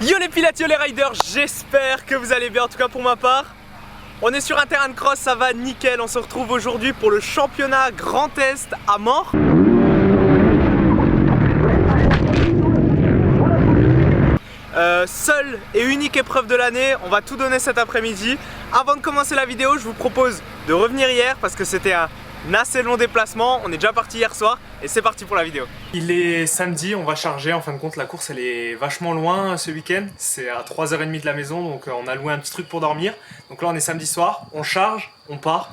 Yo les pilotes, yo les riders, j'espère que vous allez bien, en tout cas pour ma part. On est sur un terrain de cross, ça va nickel. On se retrouve aujourd'hui pour le championnat Grand Est à Mort. Seule et unique épreuve de l'année, on va tout donner cet après-midi. Avant de commencer la vidéo, je vous propose de revenir hier parce que c'était un assez long déplacement. On est déjà parti hier soir et c'est parti pour la vidéo. Il est samedi, on va charger. En fin de compte, la course elle est vachement loin ce week-end. C'est à 3h30 de la maison, donc on a loué un petit truc pour dormir. Donc là on est samedi soir, on charge, on part.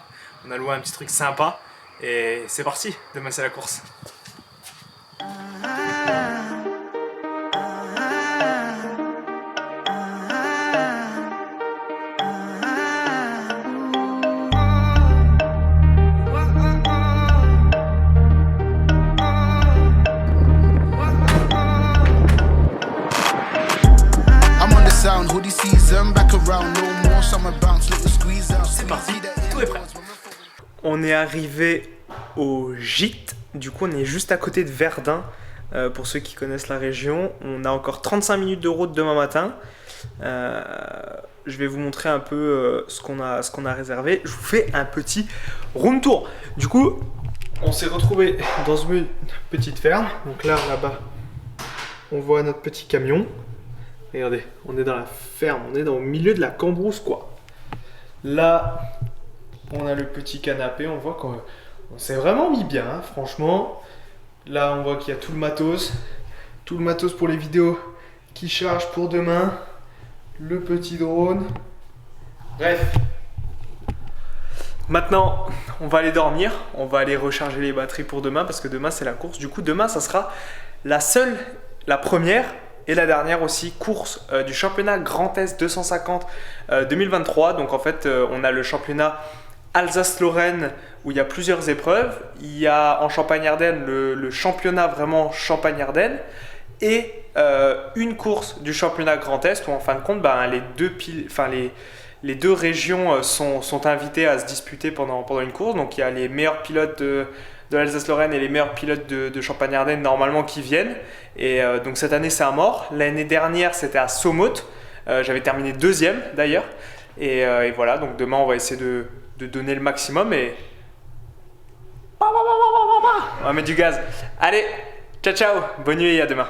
On a loué un petit truc sympa et c'est parti. Demain c'est la course. C'est parti, tout est prêt. On est arrivé au gîte, du coup on est juste à côté de Verdun. Pour ceux qui connaissent la région, on a encore 35 minutes de route demain matin. Je vais vous montrer un peu ce qu'on a réservé. Je vous fais un petit room tour. Du coup, on s'est retrouvé dans une petite ferme. Donc là-bas, on voit notre petit camion. Regardez, on est dans la ferme, on est au milieu de la cambrousse quoi. Là, on a le petit canapé, on voit qu'on s'est vraiment mis bien, hein, franchement. Là, on voit qu'il y a tout le matos pour les vidéos qui chargent pour demain. Le petit drone. Bref. Maintenant, on va aller dormir, on va aller recharger les batteries pour demain parce que demain c'est la course. Du coup, demain, ça sera la première et la dernière aussi course du championnat Grand Est 250 2023. Donc en fait, on a le championnat Alsace-Lorraine où il y a plusieurs épreuves. Il y a en Champagne-Ardenne le championnat vraiment Champagne-Ardenne et une course du championnat Grand Est où en fin de compte, les deux régions sont invitées à se disputer pendant une course. Donc il y a les meilleurs pilotes de l'Alsace-Lorraine et les meilleurs pilotes de Champagne-Ardenne normalement qui viennent. Et donc cette année c'est à Mort. L'année dernière c'était à Sommote. J'avais terminé deuxième d'ailleurs. Et voilà, donc demain on va essayer de donner le maximum et on va mettre du gaz. Allez, ciao ciao, bonne nuit et à demain.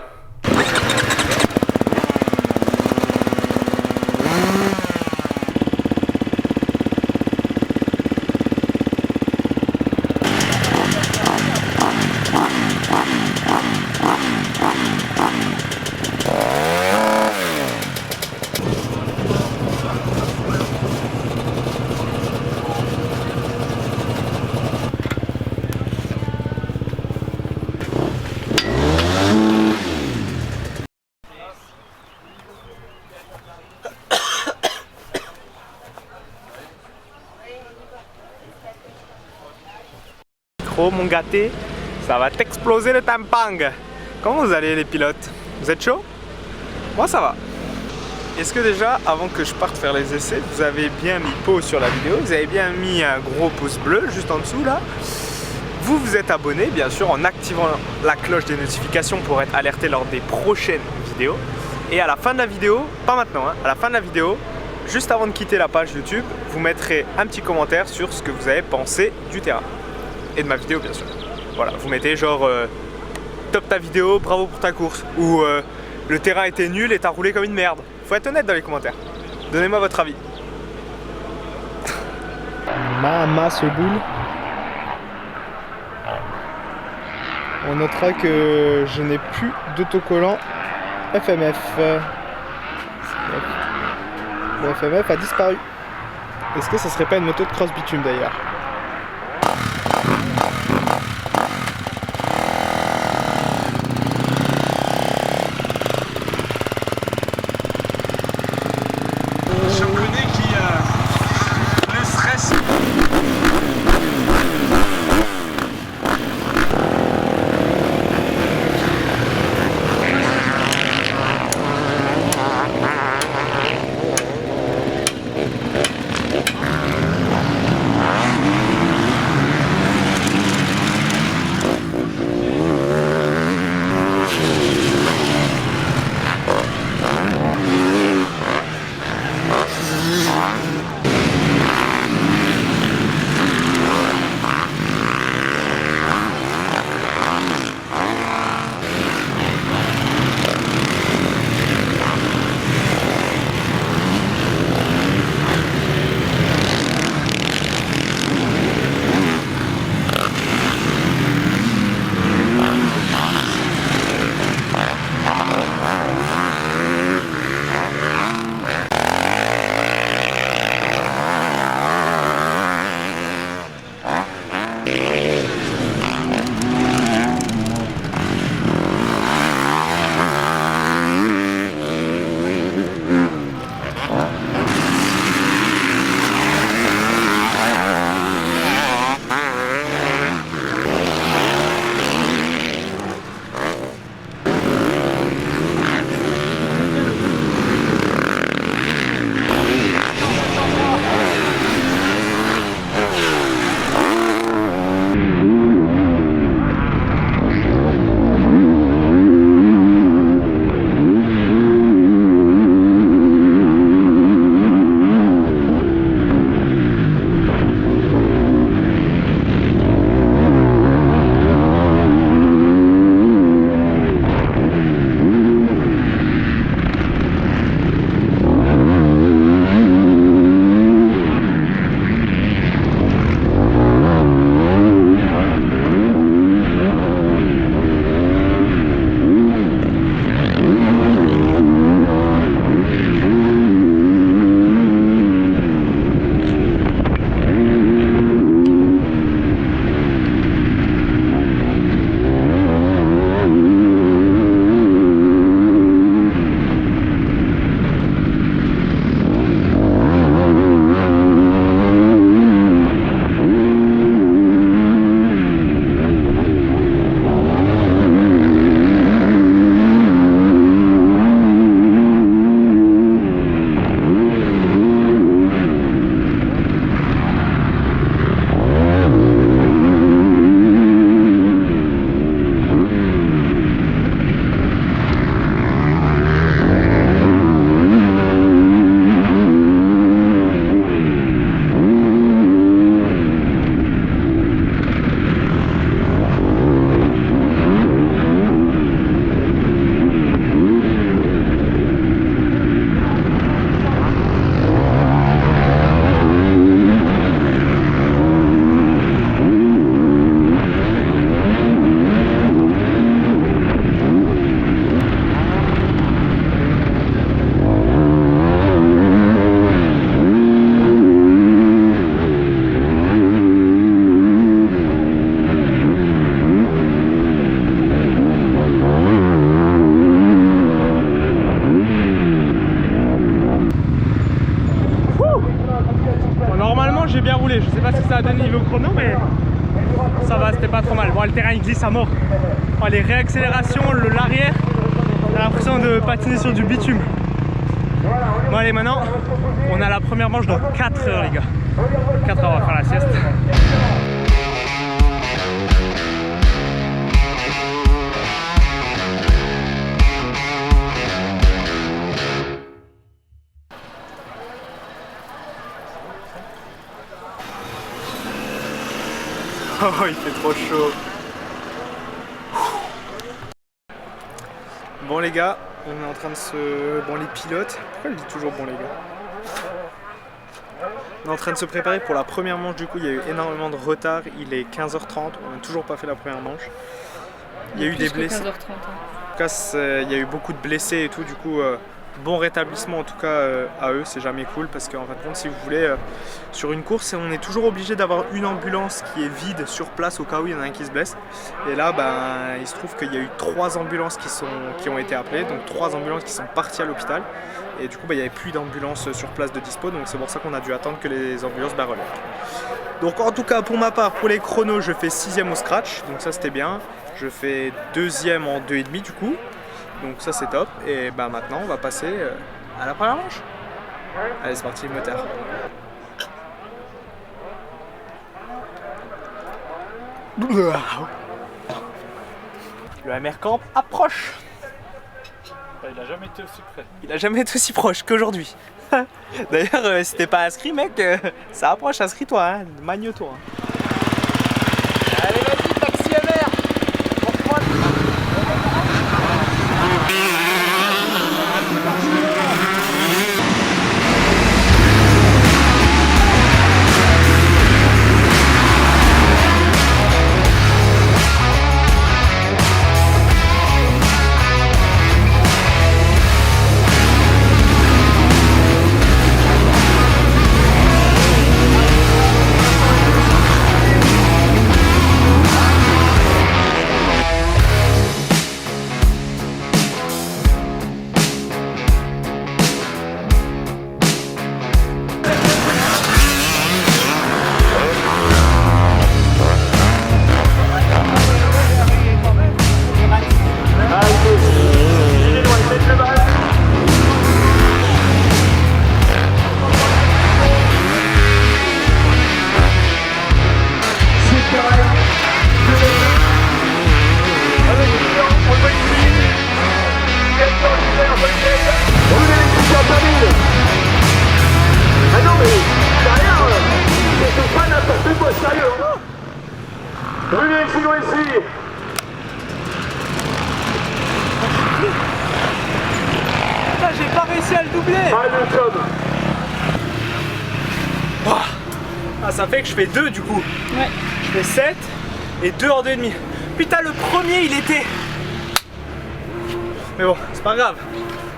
Oh mon gâté, ça va t'exploser le tampang. Comment vous allez les pilotes? Vous êtes chaud? Moi ça va. Est-ce que déjà, avant que je parte faire les essais, vous avez bien mis pause sur la vidéo? Vous avez bien mis un gros pouce bleu juste en dessous là? Vous vous êtes abonné bien sûr en activant la cloche des notifications pour être alerté lors des prochaines vidéos. Et à la fin de la vidéo, pas maintenant, hein, à la fin de la vidéo, juste avant de quitter la page YouTube, vous mettrez un petit commentaire sur ce que vous avez pensé du terrain. Et de ma vidéo bien sûr. Voilà, vous mettez genre top ta vidéo, bravo pour ta course. Ou le terrain était nul et t'as roulé comme une merde. Faut être honnête dans les commentaires. Donnez-moi votre avis. Ma ce boule. On notera que je n'ai plus d'autocollant FMF. Le FMF a disparu. Est-ce que ça serait pas une moto de cross bitume d'ailleurs? explosé. Je sais pas si ça a donné niveau chrono, mais ça va, c'était pas trop mal. Bon, le terrain il glisse à mort. Oh, les réaccélérations, l'arrière, on a l'impression de patiner sur du bitume. Bon allez, maintenant on a la première manche dans 4 heures les gars. 4 heures, on va faire la sieste. Oh, il fait trop chaud. Bon les gars, on est en train de se... Bon les pilotes, pourquoi je dis toujours bon les gars? On est en train de se préparer pour la première manche, du coup il y a eu énormément de retard, il est 15h30, on n'a toujours pas fait la première manche. Il y a eu des blessés. 15h30, hein. En tout cas, il y a eu beaucoup de blessés et tout, du coup bon rétablissement en tout cas à eux, c'est jamais cool parce qu'en fin de compte si vous voulez sur une course on est toujours obligé d'avoir une ambulance qui est vide sur place au cas où il y en a un qui se blesse, et là ben, il se trouve qu'il y a eu 3 ambulances qui ont été appelées, donc 3 ambulances qui sont parties à l'hôpital, et du coup ben, il n'y avait plus d'ambulances sur place de dispo, donc c'est pour ça qu'on a dû attendre que les ambulances relèvent. Donc en tout cas pour ma part, pour les chronos je fais 6ème au scratch, donc ça c'était bien, je fais 2ème en 2,5 du coup. Donc ça c'est top, et bah maintenant on va passer à la première manche. Allez c'est parti le moteur. Le Hammerkamp approche. Il a jamais été aussi près. Il a jamais été aussi proche qu'aujourd'hui. D'ailleurs si t'es pas inscrit mec, ça approche, inscris-toi, hein. Magne-toi. Allez vas-y taxi MR. J'ai pas réussi à le doubler. Ah, ça fait que je fais 2 du coup. Ouais. Je fais 7 et 2 en 2,5. Putain, le premier il était... Mais bon, c'est pas grave.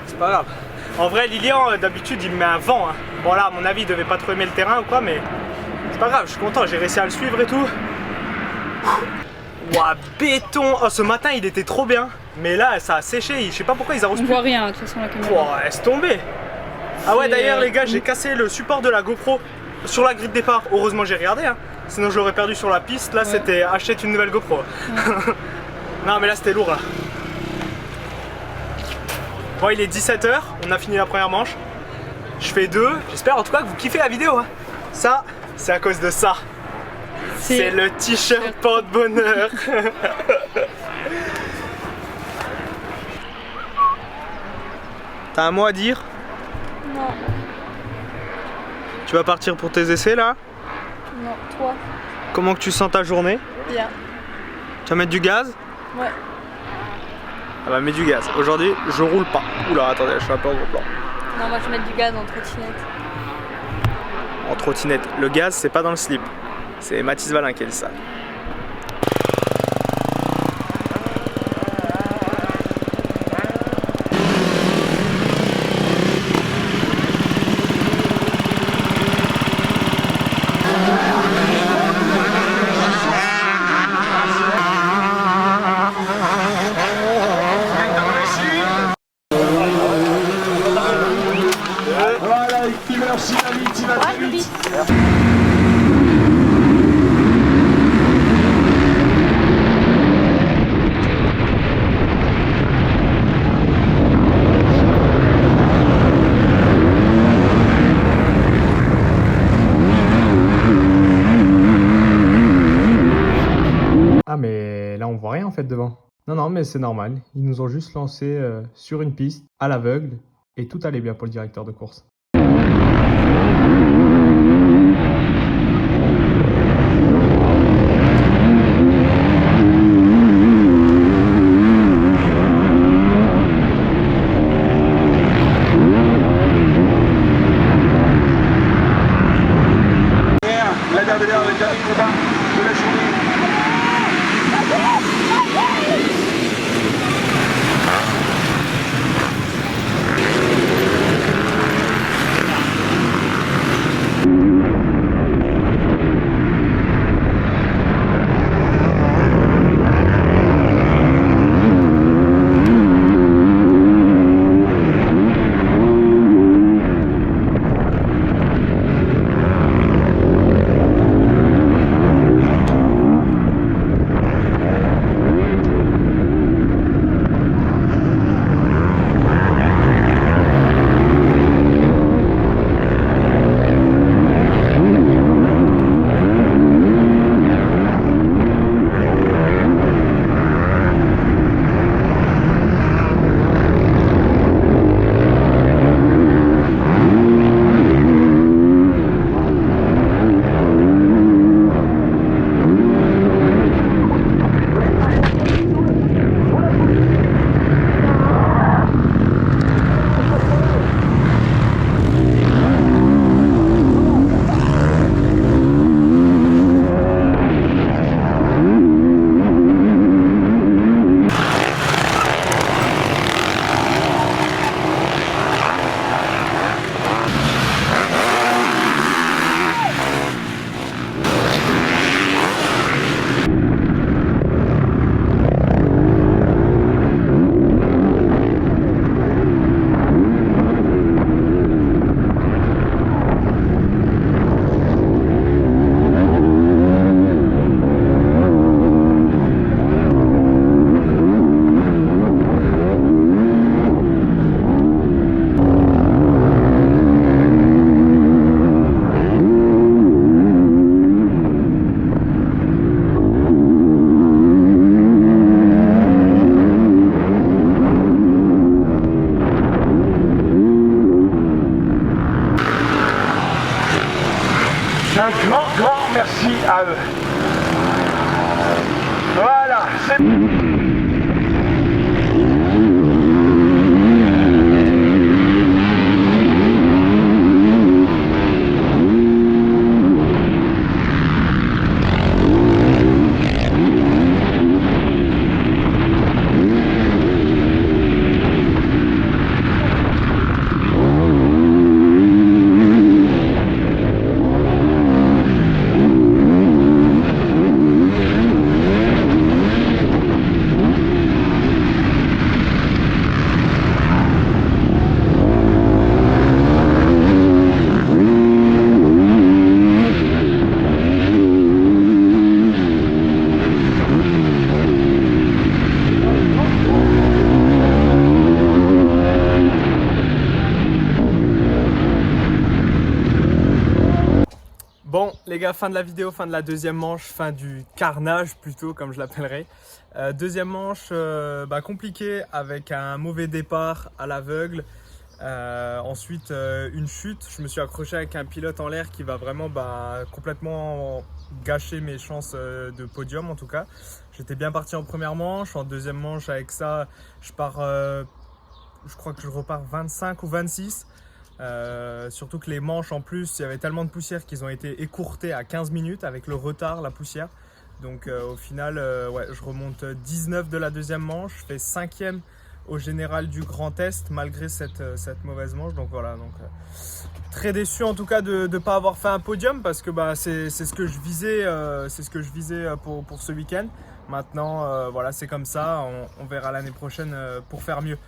C'est pas grave. En vrai, Lilian, d'habitude, il me met un vent. Hein. Bon là, à mon avis, il devait pas trop aimer le terrain ou quoi, mais c'est pas grave, je suis content, j'ai réussi à le suivre et tout. Ouah, béton. Oh, ce matin, il était trop bien. Mais là, ça a séché, je sais pas pourquoi ils arrosent plus. On voit rien, de toute façon, la caméra. Ouah, laisse tomber. Ah ouais, d'ailleurs, les gars, j'ai cassé le support de la GoPro sur la grille de départ. Heureusement, j'ai regardé, hein. Sinon, je l'aurais perdu sur la piste. Là, c'était achète une nouvelle GoPro. Ouais. Non, mais là, c'était lourd, là. Bon, il est 17 h, on a fini la première manche. Je fais 2. J'espère en tout cas que vous kiffez la vidéo. Hein. Ça, c'est à cause de ça. C'est le t-shirt porte-bonheur. T'as un mot à dire? Non. Tu vas partir pour tes essais là? Non, toi. Comment que tu sens ta journée? Bien. Tu vas mettre du gaz? Ouais. Ah bah mets du gaz. Aujourd'hui, je roule pas. Oula, attendez, je suis un peu en gros plan. Non, moi je vais mettre du gaz en trottinette. En trottinette. Le gaz, c'est pas dans le slip. C'est Mathis Valin qui a dit ça. Voilà, merci David, fait devant. Non, mais c'est normal. Ils nous ont juste lancé sur une piste, à l'aveugle, et tout allait bien pour le directeur de course. La dernière combat de la journée. Un grand merci à eux. Voilà, c'est... Bon les gars, fin de la vidéo, fin de la deuxième manche, fin du carnage plutôt comme je l'appellerais. Deuxième manche compliquée avec un mauvais départ à l'aveugle. Ensuite une chute, je me suis accroché avec un pilote en l'air qui va vraiment complètement gâcher mes chances de podium en tout cas. J'étais bien parti en première manche, en deuxième manche avec ça je pars, je crois que je repars 25 ou 26. Surtout que les manches en plus, il y avait tellement de poussière qu'ils ont été écourtés à 15 minutes avec le retard, la poussière. Donc au final, je remonte 19 de la deuxième manche, je fais 5e au général du Grand Est malgré cette mauvaise manche. Donc voilà, très déçu en tout cas de ne pas avoir fait un podium parce que c'est ce que je visais, pour ce week-end. Maintenant, voilà, c'est comme ça, on verra l'année prochaine pour faire mieux.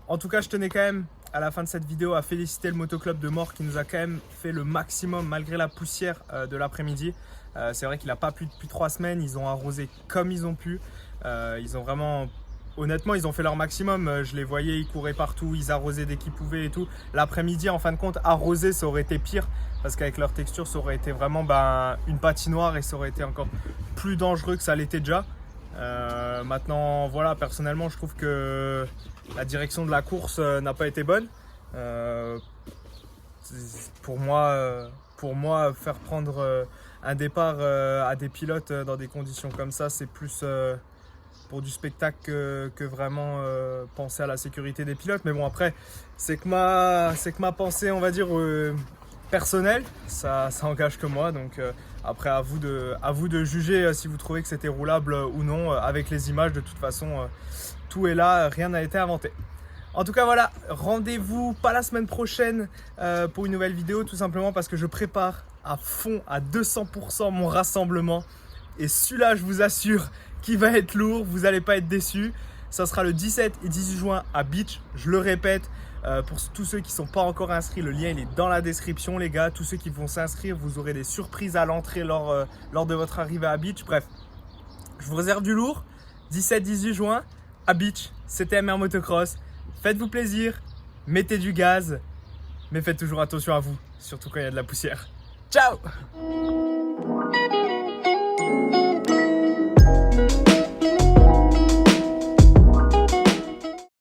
En tout cas, je tenais quand même à la fin de cette vidéo à féliciter le motoclub de Morre qui nous a quand même fait le maximum malgré la poussière de l'après-midi. C'est vrai qu'il n'a pas plu depuis 3 semaines, ils ont arrosé comme ils ont pu. Ils ont vraiment, honnêtement, ils ont fait leur maximum. Je les voyais, ils couraient partout, ils arrosaient dès qu'ils pouvaient et tout. L'après-midi, en fin de compte, arroser, ça aurait été pire parce qu'avec leur texture, ça aurait été vraiment une patinoire et ça aurait été encore plus dangereux que ça l'était déjà. Maintenant, voilà, personnellement, je trouve que la direction de la course n'a pas été bonne. Pour moi, faire prendre un départ à des pilotes dans des conditions comme ça, c'est plus pour du spectacle que vraiment penser à la sécurité des pilotes. Mais bon, après, c'est que ma pensée, on va dire, personnelle, ça engage que moi. Donc après, à vous de juger si vous trouvez que c'était roulable ou non. Avec les images, de toute façon, tout est là, rien n'a été inventé. En tout cas, voilà, rendez-vous pas la semaine prochaine pour une nouvelle vidéo, tout simplement parce que je prépare à fond, à 200% mon rassemblement. Et celui-là, je vous assure qu'il va être lourd, vous n'allez pas être déçus. Ça sera le 17 et 18 juin à Beach, je le répète. Pour tous ceux qui ne sont pas encore inscrits, le lien il est dans la description, les gars. Tous ceux qui vont s'inscrire, vous aurez des surprises à l'entrée lors de votre arrivée à Beach. Bref, je vous réserve du lourd. 17-18 juin à Beach, CTMR Motocross. Faites-vous plaisir, mettez du gaz, mais faites toujours attention à vous, surtout quand il y a de la poussière. Ciao!